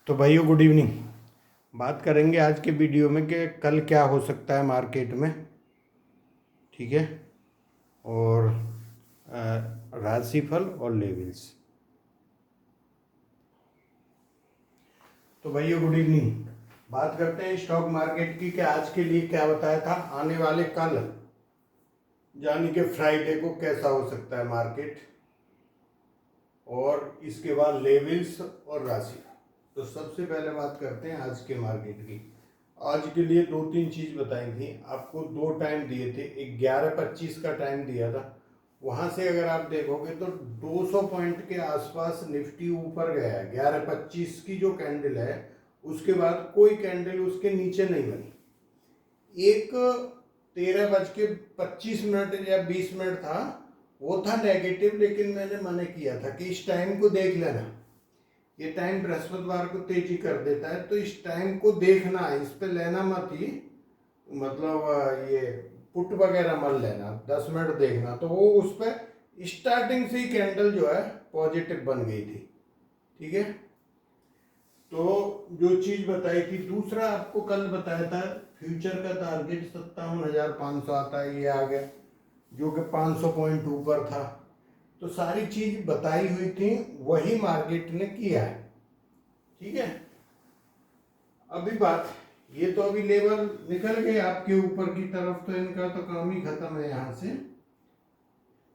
तो भाइयों good evening. बात करेंगे आज के वीडियो में कि कल क्या हो सकता है मार्केट में। ठीक है। और राशिफल और लेवल्स। तो भाइयों गुड इवनिंग। बात करते हैं स्टॉक मार्केट की कि आज के लिए क्या बताया था, आने वाले कल यानी कि फ्राइडे को कैसा हो सकता है मार्केट, और इसके बाद लेवल्स और राशि। तो सबसे पहले बात करते हैं आज के मार्केट की। आज के लिए दो तीन चीज बताई थी आपको, दो टाइम दिए थे। एक 11:25 का टाइम दिया था, वहां से अगर आप देखोगे तो 200 पॉइंट के आसपास निफ्टी ऊपर गया है। 11:25 की जो कैंडल है उसके बाद कोई कैंडल उसके नीचे नहीं बनी। एक 13:25 या 20 मिनट था, वो था नेगेटिव, लेकिन मैंने मना किया था कि इस टाइम को देख लेना। ये टाइम बृहस्पतिवार को तेजी कर देता है, तो इस टाइम को देखना, इस पे लेना मत ही, मतलब ये पुट वगैरह मत लेना, 10 मिनट देखना। तो वो उस पर स्टार्टिंग से ही कैंडल जो है पॉजिटिव बन गई थी। ठीक है। तो जो चीज बताई थी, दूसरा आपको कल बताया था फ्यूचर का टारगेट 57,500 आता है, ये आ गया, जो कि 500 पॉइंट ऊपर था। तो सारी चीज बताई हुई थी, वही मार्केट ने किया है। ठीक है। अभी बात, ये तो अभी लेवल निकल गए आपके ऊपर की तरफ, तो इनका तो काम ही खत्म है यहाँ से,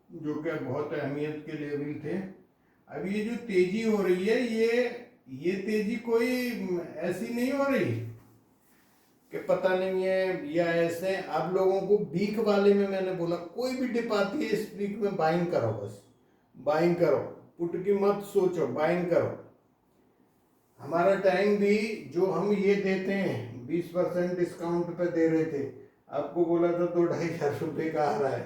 जो कि बहुत अहमियत के लेवल थे। अब ये जो तेजी हो रही है, ये तेजी कोई ऐसी नहीं हो रही कि पता नहीं है या ऐसे। आप लोगों को वीक वाले में मैंने बोला, कोई भी डिप आती है इस वीक में बाइंग करो, बस बाइंग करो, पुट की मत सोचो, बाइंग करो। हमारा टाइम भी जो हम ये देते हैं 20% डिस्काउंट पे दे रहे थे, आपको बोला था 2-2.5 हज़ार का आ रहा है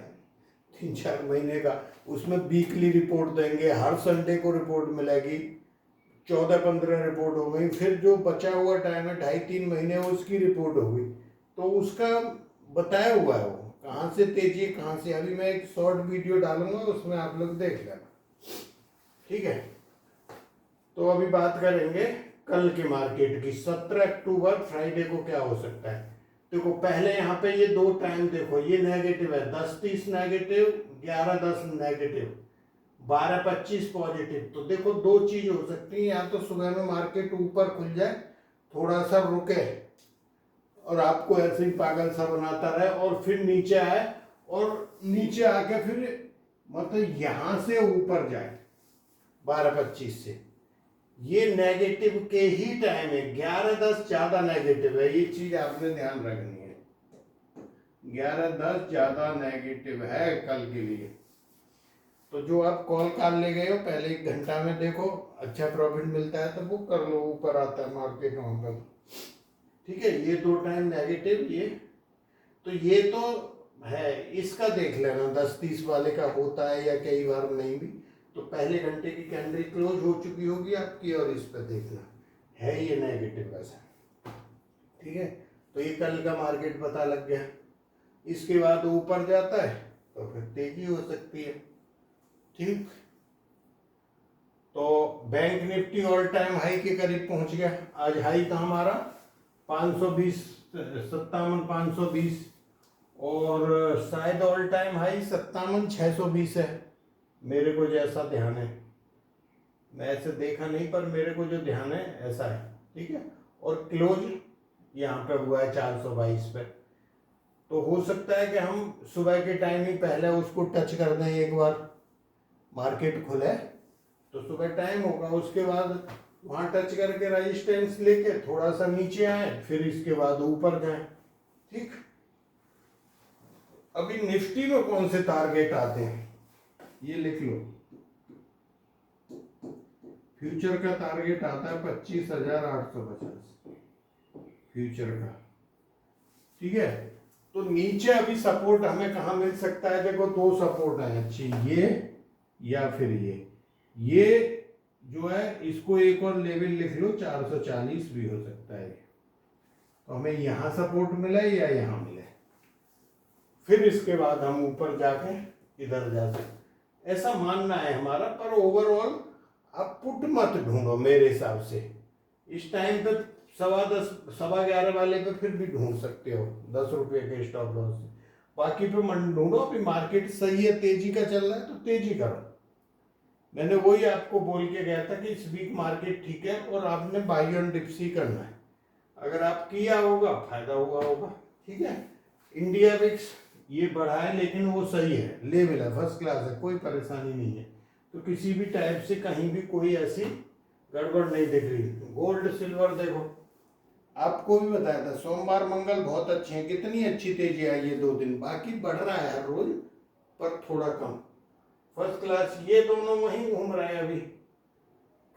3-4 महीने का। उसमें वीकली रिपोर्ट देंगे, हर संडे को रिपोर्ट मिलेगी, 14-15 रिपोर्ट हो गई, फिर जो बचा हुआ टाइम है 2.5-3 महीने उसकी रिपोर्ट हो गई। तो उसका बताया हुआ है वो कहाँ से तेजी, कहाँ से। अभी मैं एक शॉर्ट वीडियो डालूंगा, उसमें आप लोग देख लेना। ठीक है। तो अभी बात करेंगे कल के मार्केट की। 17 अक्टूबर फ्राइडे को क्या हो सकता है। देखो पहले यहाँ पे ये दो टाइम देखो, ये नेगेटिव है, 10:30 नेगेटिव, 11:10 नेगेटिव, 12:25 पॉजिटिव। तो देखो दो चीज हो सकती है, या तो सुबह में मार्केट ऊपर खुल जाए, थोड़ा सा रुके और आपको ऐसे ही पागल सा बनाता रहे, और फिर नीचे आए, और नीचे आके फिर मतलब यहां से ऊपर जाए 12:25 से। ये नेगेटिव के ही टाइम है, 11:10 ज्यादा नेगेटिव है, ये चीज आपने ध्यान रखनी है। 11:10 ज्यादा नेगेटिव है कल के लिए। तो जो आप कॉल काल ले गए हो, पहले 1 घंटा में देखो, अच्छा प्रॉफिट मिलता है तो बुक कर लो, ऊपर आता है मार्केट वहां पर। ठीक है। ये दो टाइम नेगेटिव, ये तो है, इसका देख लेना 10:30 वाले का होता है या कई बार नहीं भी। तो पहले घंटे की कैंडल क्लोज हो चुकी होगी आपकी, और इस पर देखना है ये नेगेटिव वैसा। ठीक है। तो ये कल का मार्केट पता लग गया। इसके बाद ऊपर जाता है तो फिर तेजी हो सकती है। ठीक। तो bank Nifty all time high के करीब पहुंच गया। आज हाई था हमारा 520, 57,520, और शायद ऑल टाइम हाई 57,620 है, मेरे को जैसा ध्यान है। मैं ऐसे देखा नहीं, पर मेरे को जो ध्यान है ऐसा है। ठीक है। और क्लोज यहाँ पे हुआ है 422 पे। तो हो सकता है कि हम सुबह के टाइम ही पहले उसको टच कर दें, एक बार मार्केट खुले तो सुबह टाइम होगा, उसके बाद वहां टच करके रेजिस्टेंस लेके थोड़ा सा नीचे आए, फिर इसके बाद ऊपर जाए। ठीक। अभी निफ्टी में कौन से टारगेट आते हैं ये लिख लो। फ्यूचर का टारगेट आता है 25,850 फ्यूचर का। ठीक है। तो नीचे अभी सपोर्ट हमें कहाँ मिल सकता है, देखो दो सपोर्ट है अच्छी, ये या फिर ये जो है, इसको एक और लेवल लिख लो, 440 भी हो सकता है। तो हमें यहां सपोर्ट मिले या यहां मिले, फिर इसके बाद हम ऊपर जाके इधर जा सकते, ऐसा मानना है हमारा। पर ओवरऑल आप पुट मत ढूंढो मेरे हिसाब से, इस टाइम पे 10:15 11:15 वाले पे फिर भी ढूंढ सकते हो 10 रुपये के स्टॉप लॉस से। बाकी पे मन ढूंढो, अभी मार्केट सही है, तेजी का चल रहा है तो तेजी करो। मैंने वही आपको बोल के गया था कि इस वीक मार्केट ठीक है और आपने बाई ऑन डिप्स ही करना है। अगर आप किया होगा फायदा हुआ होगा। ठीक है, इंडिया विक्स ये बढ़ा है लेकिन वो सही है, लेवल है, फर्स्ट क्लास है, कोई परेशानी नहीं है। तो किसी भी टाइप से कहीं भी कोई ऐसी गड़बड़ नहीं दिख रही। गोल्ड सिल्वर देखो, आपको भी बताया था सोमवार मंगल बहुत अच्छे हैं, कितनी अच्छी तेजी आई है 2 दिन। बाकी बढ़ रहा है हर रोज पर थोड़ा कम। फर्स्ट क्लास ये दोनों वहीं घूम रहे हैं अभी,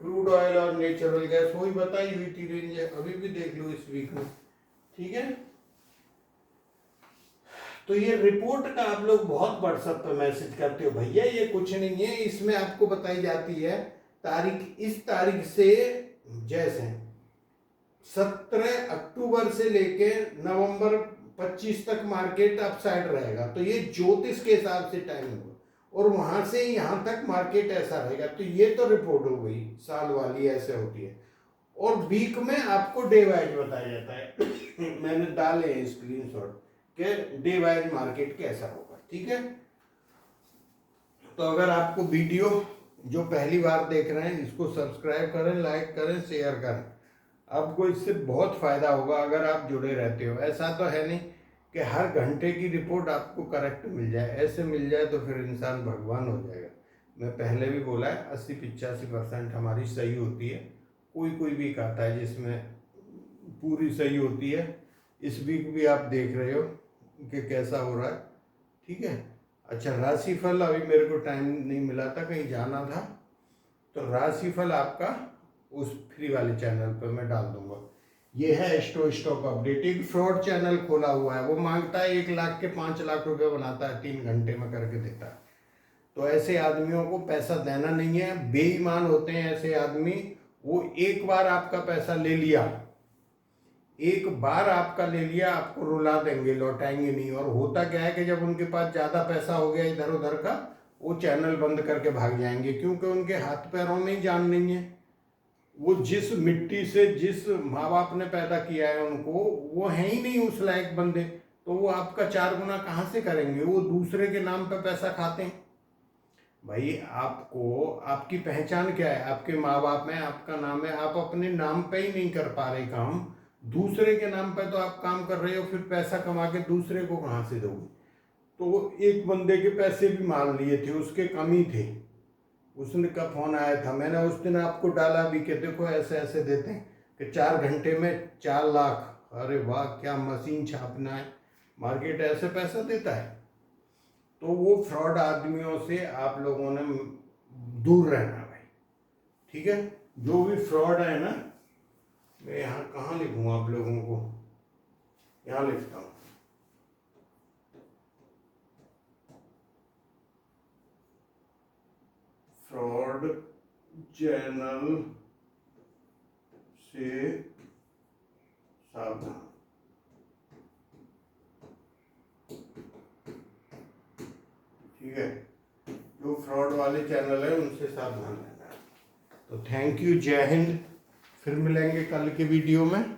क्रूड ऑयल और नेचुरल गैस वही बताई हुई थी रेंज है, अभी भी देख लो इस वीक में। ठीक है, तो ये रिपोर्ट का आप लोग बहुत व्हाट्सएप पे मैसेज करते हो, भैया ये कुछ नहीं है, इसमें आपको बताई जाती है तारीख, इस तारीख से जैसे 17 अक्टूबर से लेके नवंबर 25 तक मार्केट अपसाइड रहेगा, तो ये ज्योतिष के हिसाब से टाइम होगा और वहां से यहां तक मार्केट ऐसा रहेगा। तो ये तो रिपोर्ट हो गई साल वाली, ऐसे होती है। और वीक में आपको डे वाइज बताया जाता है मैंने डाले हैं स्क्रीनशॉट के डे वाइज मार्केट कैसा होगा। ठीक है, तो अगर आपको वीडियो जो पहली बार देख रहे हैं इसको सब्सक्राइब करें, लाइक करें, शेयर करें, आपको इससे बहुत फायदा होगा अगर आप जुड़े रहते हो। ऐसा तो है नहीं कि हर घंटे की रिपोर्ट आपको करेक्ट मिल जाए, ऐसे मिल जाए तो फिर इंसान भगवान हो जाएगा। मैं पहले भी बोला है 80-85% हमारी सही होती है, कोई कोई वीक आता है जिसमें पूरी सही होती है। इस वीक भी आप देख रहे हो कि कैसा हो रहा है। ठीक है, अच्छा राशिफल अभी मेरे को टाइम नहीं मिला था, कहीं जाना था, तो राशिफल आपका उस फ्री वाले चैनल पर मैं डाल दूंगा। ये है स्टॉक अपडेट, एक फ्रॉड चैनल खोला हुआ है, वो मांगता है 1 लाख के 5 लाख रुपए बनाता है, 3 घंटे में करके देता है। तो ऐसे आदमियों को पैसा देना नहीं है, बेईमान होते हैं ऐसे आदमी। वो एक बार आपका पैसा ले लिया, एक बार आपका ले लिया, आपको रुला देंगे, लौटाएंगे नहीं। और होता क्या है कि जब उनके पास ज्यादा पैसा हो गया इधर उधर का, वो चैनल बंद करके भाग जाएंगे, क्योंकि उनके हाथ पैरों में ही जान नहीं है। वो जिस मिट्टी से, जिस माँ बाप ने पैदा किया है उनको, वो है ही नहीं उस लायक बंदे, तो वो आपका 4 गुना कहाँ से करेंगे। वो दूसरे के नाम पे पैसा खाते हैं। भाई आपको, आपकी पहचान क्या है, आपके माँ बाप में आपका नाम है, आप अपने नाम पे ही नहीं कर पा रहे काम, दूसरे के नाम पे तो आप काम कर रहे हो, फिर पैसा कमा के दूसरे को कहाँ से दोगे। तो एक बंदे के पैसे भी मान लिए थे, उसके कम ही थे, उसने का फोन आया था, मैंने उस दिन आपको डाला भी कि देखो ऐसे ऐसे देते हैं कि 4 घंटे में 4 लाख। अरे वाह, क्या मशीन छापना है, मार्केट ऐसे पैसा देता है। तो वो फ्रॉड आदमियों से आप लोगों ने दूर रहना भाई। ठीक है, जो भी फ्रॉड है ना, मैं यहाँ कहाँ लिखूँ आप लोगों को, यहाँ लिखता हूँ, फ्रॉड चैनल से सावधान। ठीक है, जो फ्रॉड वाले चैनल है उनसे सावधान रहना। तो थैंक यू, जय हिंद, फिर मिलेंगे कल के वीडियो में।